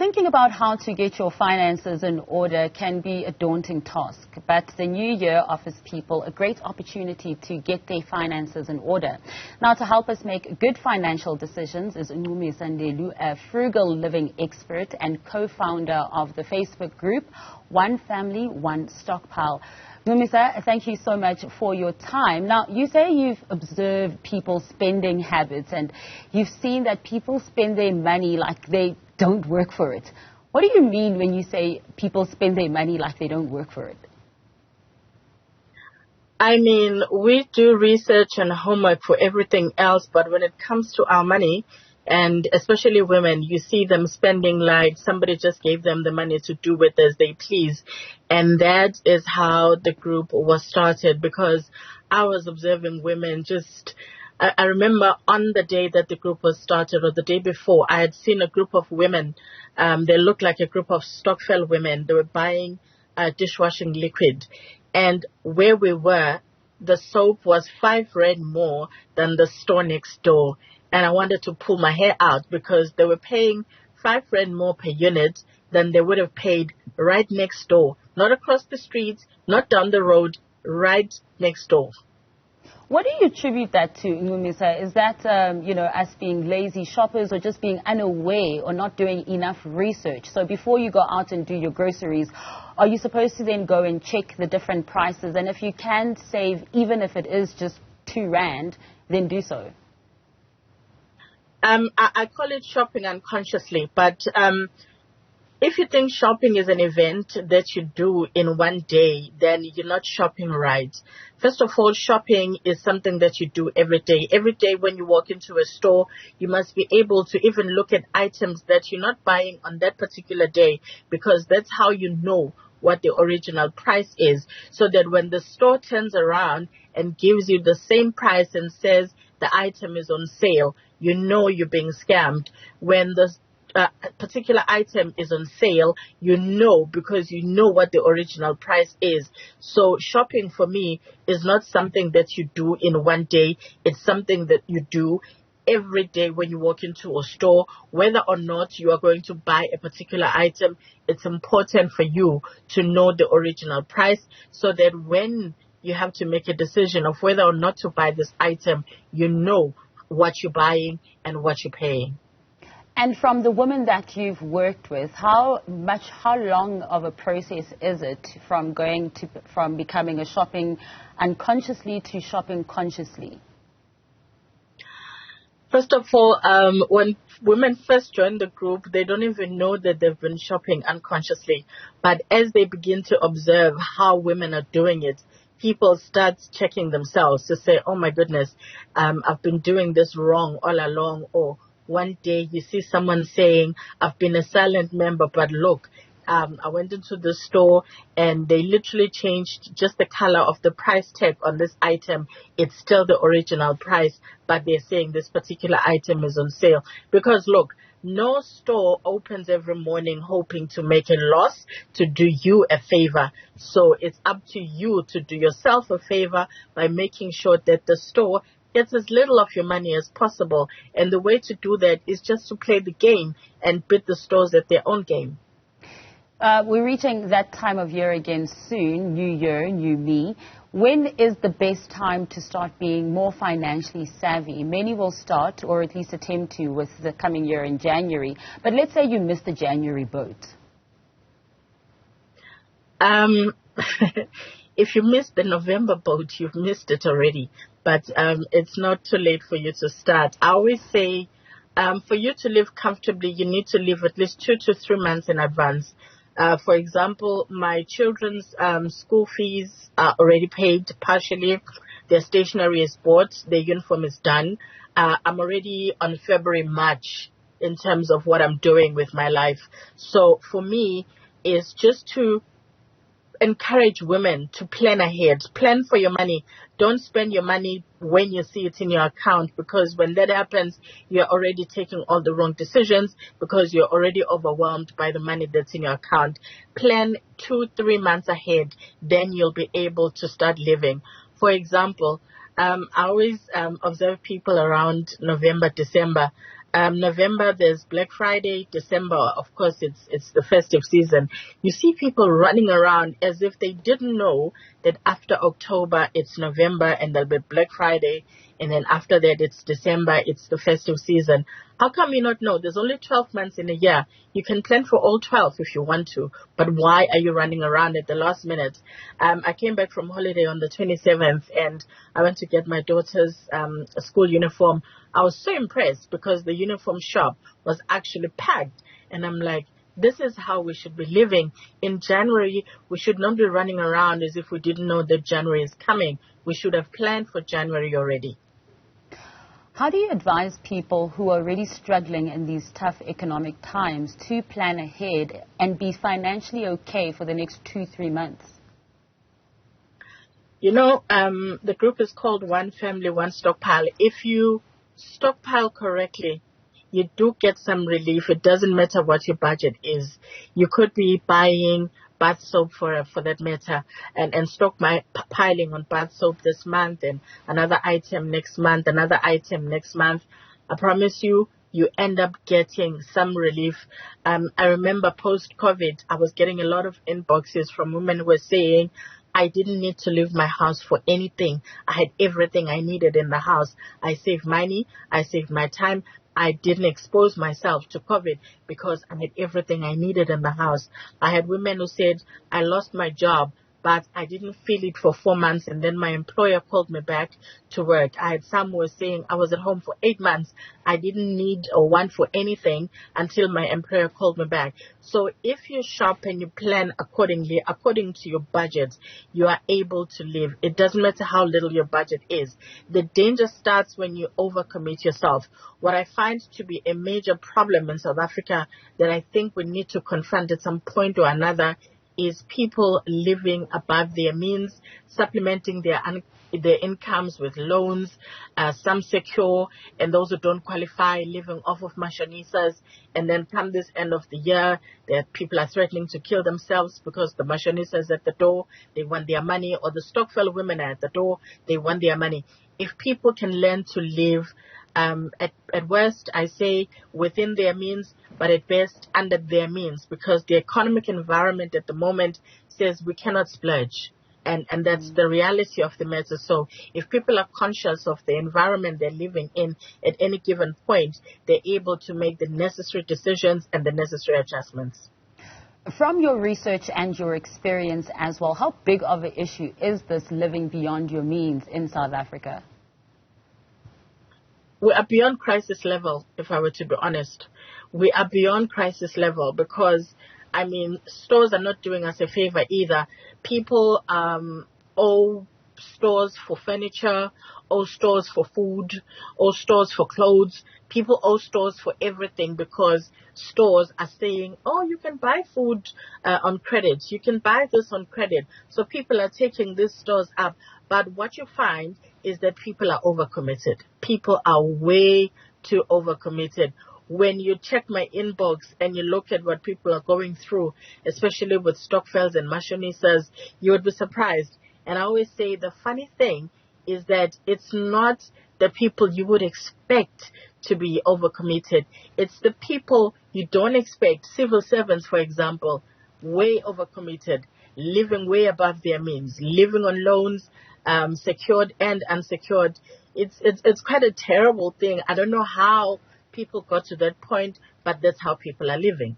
thinking about how to get your finances in order can be a daunting task, but the new year offers people a great opportunity to get their finances in order. Now, to help us make good financial decisions is Ndelu, a frugal living expert and co-founder of the Facebook group One Family, One Stockpile. Numisa, thank you so much for your time. Now, you say you've observed people's spending habits and you've seen that people spend their money like they don't work for it. What do you mean when you say people spend their money like they don't work for it? I mean, we do research and homework for everything else, but when it comes to our money, and especially women, you see them spending like somebody just gave them the money to do with as they please. And that is how the group was started, because I was observing women just... I remember on the day that the group was started, or the day before, I had seen a group of women. They looked like a group of Stockfell women. They were buying dishwashing liquid. And where we were, the soap was 5 rand more than the store next door. And I wanted to pull my hair out because they were paying 5 rand more per unit than they would have paid right next door. Not across the street, not down the road, right next door. What do you attribute that to, Numisa? Is that, us being lazy shoppers or just being unaware or not doing enough research? So before you go out and do your groceries, are you supposed to then go and check the different prices? And if you can save, even if it is just 2 rand, then do so. I call it shopping unconsciously, but if you think shopping is an event that you do in one day, then you're not shopping right. First of all, shopping is something that you do every day. Every day when you walk into a store, you must be able to even look at items that you're not buying on that particular day, because that's how you know what the original price is, so that when the store turns around and gives you the same price and says the item is on sale, you know you're being scammed. When the particular item is on sale, you know, because you know what the original price is. So shopping for me is not something that you do in one day. It's something that you do every day when you walk into a store. Whether or not you are going to buy a particular item, it's important for you to know the original price, so that when you have to make a decision of whether or not to buy this item, you know what you're buying and what you're paying. And from the women that you've worked with, how long of a process is it from becoming a shopping unconsciously to shopping consciously? First of all, when women first join the group, they don't even know that they've been shopping unconsciously. But as they begin to observe how women are doing it, people start checking themselves to say, oh my goodness, I've been doing this wrong all along. Or one day you see someone saying, I've been a silent member, but look, I went into the store and they literally changed just the color of the price tag on this item. It's still the original price, but they're saying this particular item is on sale. Because look, no store opens every morning hoping to make a loss, to do you a favor. So it's up to you to do yourself a favor by making sure that the store gets as little of your money as possible. And the way to do that is just to play the game and beat the stores at their own game. We're reaching that time of year again soon, new year, new me. When is the best time to start being more financially savvy? Many will start, or at least attempt to, with the coming year in January. But let's say you missed the January boat. If you missed the November boat, you've missed it already. But it's not too late for you to start. I always say, for you to live comfortably, you need to live at least 2 to 3 months in advance. For example, my children's school fees are already paid partially. Their stationery is bought. Their uniform is done. I'm already on February, March in terms of what I'm doing with my life. So for me, it's just to encourage women to plan ahead. Plan for your money. Don't spend your money when you see it in your account, because when that happens, you're already taking all the wrong decisions because you're already overwhelmed by the money that's in your account. Plan 2-3 months ahead, then you'll be able to start living. For example, I always observe people around November, December. November, there's Black Friday. December, of course, it's the festive season. You see people running around as if they didn't know that after October, it's November and there'll be Black Friday. And then after that, it's December, it's the festive season. How come you not know? There's only 12 months in a year. You can plan for all 12 if you want to. But why are you running around at the last minute? I came back from holiday on the 27th and I went to get my daughter's school uniform. I was so impressed because the uniform shop was actually packed. And I'm like, this is how we should be living. In January, we should not be running around as if we didn't know that January is coming. We should have planned for January already. How do you advise people who are really struggling in these tough economic times to plan ahead and be financially okay for the next 2-3 months? You know, the group is called One Family, One Stockpile. If you stockpile correctly, you do get some relief. It doesn't matter what your budget is. You could be buying bath soap for that matter and stockpiling on bath soap this month and another item next month, another item next month. I promise you, you end up getting some relief. I remember post-COVID, I was getting a lot of inboxes from women who were saying, I didn't need to leave my house for anything. I had everything I needed in the house. I saved money. I saved my time. I didn't expose myself to COVID because I had everything I needed in the house. I had women who said, I lost my job, but I didn't feel it for 4 months, and then my employer called me back to work. I had some who were saying I was at home for 8 months. I didn't need or want for anything until my employer called me back. So if you shop and you plan accordingly, according to your budget, you are able to live. It doesn't matter how little your budget is. The danger starts when you overcommit yourself. What I find to be a major problem in South Africa that I think we need to confront at some point or another is people living above their means, supplementing their incomes with loans, some secure, and those who don't qualify living off of mashonisas. And then come this end of the year, that people are threatening to kill themselves because the mashonisas at the door, they want their money, or the Stockfell women are at the door, they want their money. If people can learn to live at worst, I say within their means, but at best under their means, because the economic environment at the moment says we cannot splurge. And that's the reality of the matter. So if people are conscious of the environment they're living in at any given point, they're able to make the necessary decisions and the necessary adjustments. From your research and your experience as well, how big of an issue is this living beyond your means in South Africa? We are beyond crisis level, if I were to be honest. We are beyond crisis level because, I mean, stores are not doing us a favor either. People owe stores for furniture, owe stores for food, owe stores for clothes. People owe stores for everything because stores are saying, oh, you can buy food on credit. You can buy this on credit. So people are taking these stores up. But what you find is that people are overcommitted. People are way too overcommitted. When you check my inbox and you look at what people are going through, especially with Stockfells and mashonisas, you would be surprised. And I always say the funny thing is that it's not the people you would expect to be overcommitted. It's the people you don't expect. Civil servants, for example, way overcommitted, living way above their means, living on loans, secured and unsecured. It's quite a terrible thing. I don't know how people got to that point, but that's how people are living.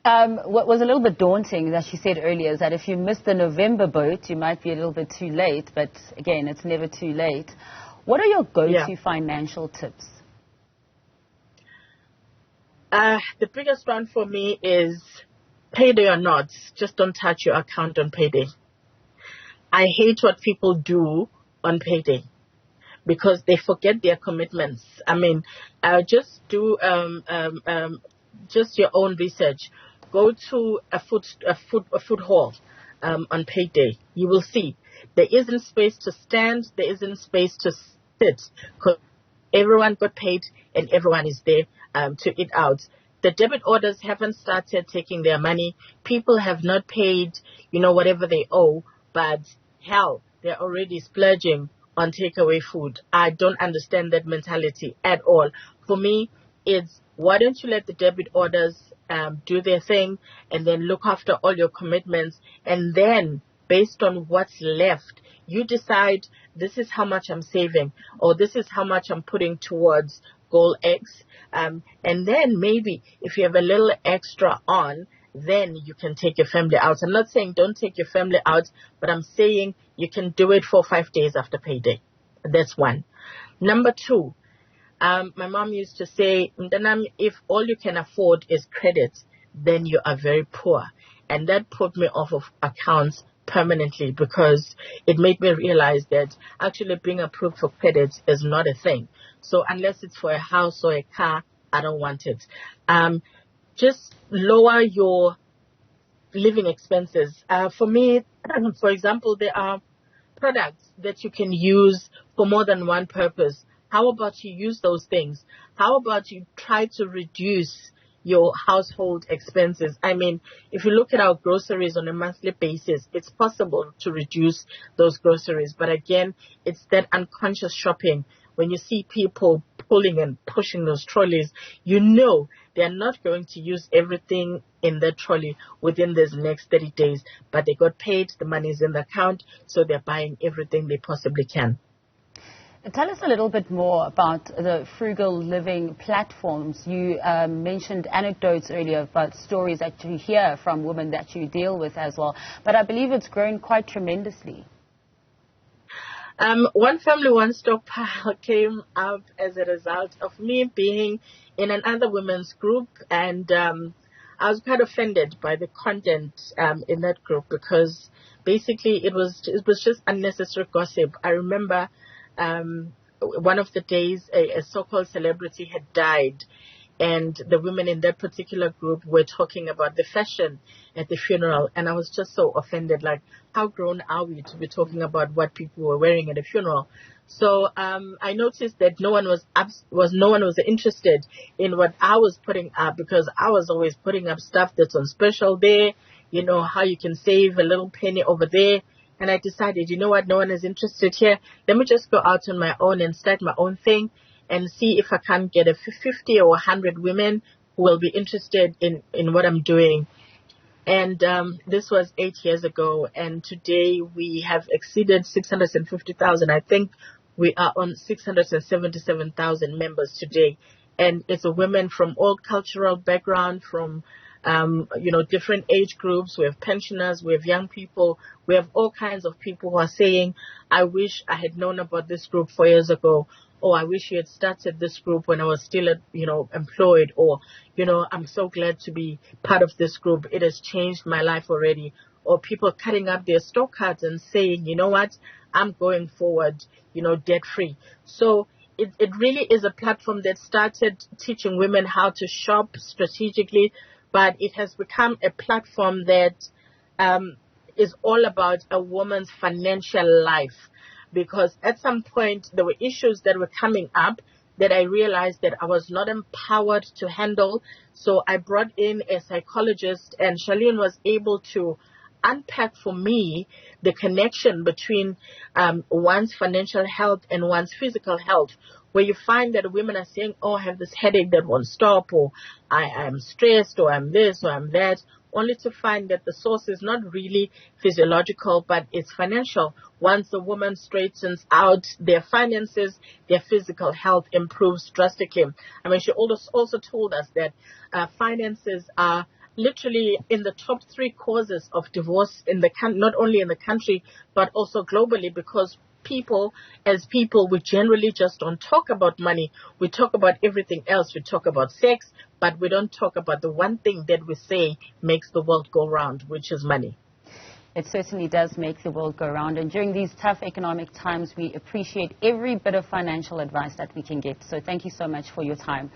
What was a little bit daunting, as she said earlier, is that if you miss the November boat, you might be a little bit too late. But again, it's never too late. What are your go-to financial tips? The biggest one for me is payday or not, just don't touch your account on payday. I hate what people do on payday because they forget their commitments. I mean, just do just your own research. Go to a food hall on payday. You will see there isn't space to stand. There isn't space to sit because everyone got paid and everyone is there to eat out. The debit orders haven't started taking their money. People have not paid, whatever they owe, but hell, they're already splurging on takeaway food. I don't understand that mentality at all. For me, It's why don't you let the debit orders do their thing, and then look after all your commitments, and then based on what's left, you decide this is how much I'm saving, or this is how much I'm putting towards goal X. And then maybe if you have a little extra on, then you can take your family out. I'm not saying don't take your family out, but I'm saying you can do it 4 or 5 days after payday. That's one. Number two, my mom used to say, Mdanam, if all you can afford is credit, then you are very poor. And that put me off of accounts permanently, because it made me realize that actually being approved for credit is not a thing. So unless it's for a house or a car, I don't want it. Just lower your living expenses. For me, for example, there are products that you can use for more than one purpose. How about you use those things? How about you try to reduce your household expenses? I mean, if you look at our groceries on a monthly basis, it's possible to reduce those groceries. But again, it's that unconscious shopping. When you see people pulling and pushing those trolleys, you know they're not going to use everything in the trolley within these next 30 days. But they got paid, the money is in the account, so they're buying everything they possibly can. Tell us a little bit more about the frugal living platforms. You mentioned anecdotes earlier about stories that you hear from women that you deal with as well. But I believe it's grown quite tremendously. One family, one stockpile came up as a result of me being in another women's group. And I was quite offended by the content in that group, because basically it was just unnecessary gossip. I remember one of the days a so-called celebrity had died, and the women in that particular group were talking about the fashion at the funeral, and I was just so offended. Like, how grown are we to be talking about what people were wearing at a funeral? So I noticed that no one was interested in what I was putting up, because I was always putting up stuff that's on special there, you know, how you can save a little penny over there. And I decided, you know what, no one is interested here. Let me just go out on my own and start my own thing and see if I can get a 50 or 100 women who will be interested in what I'm doing. And this was 8 years ago. And today we have exceeded 650,000. I think we are on 677,000 members today. And it's a women from all cultural background, from different age groups. We have pensioners, we have young people, we have all kinds of people who are saying, I wish I had known about this group 4 years ago, or I wish you had started this group when I was still, employed, or, I'm so glad to be part of this group. It has changed my life already. Or people cutting up their store cards and saying, you know what, I'm going forward, debt free. So it really is a platform that started teaching women how to shop strategically, but it has become a platform that is all about a woman's financial life. Because at some point, there were issues that were coming up that I realized that I was not empowered to handle. So I brought in a psychologist, and Charlene was able to unpack for me the connection between one's financial health and one's physical health, where you find that women are saying, oh, I have this headache that won't stop, or I am stressed, or I'm this, or I'm that, only to find that the source is not really physiological, but it's financial. Once a woman straightens out their finances, their physical health improves drastically. I mean, she also told us that finances are literally in the top 3 causes of divorce in the not only in the country, but also globally, because as people, we generally just don't talk about money. We talk about everything else. We talk about sex, but we don't talk about the one thing that we say makes the world go round, which is money. It certainly does make the world go round. And during these tough economic times, we appreciate every bit of financial advice that we can get. So thank you so much for your time.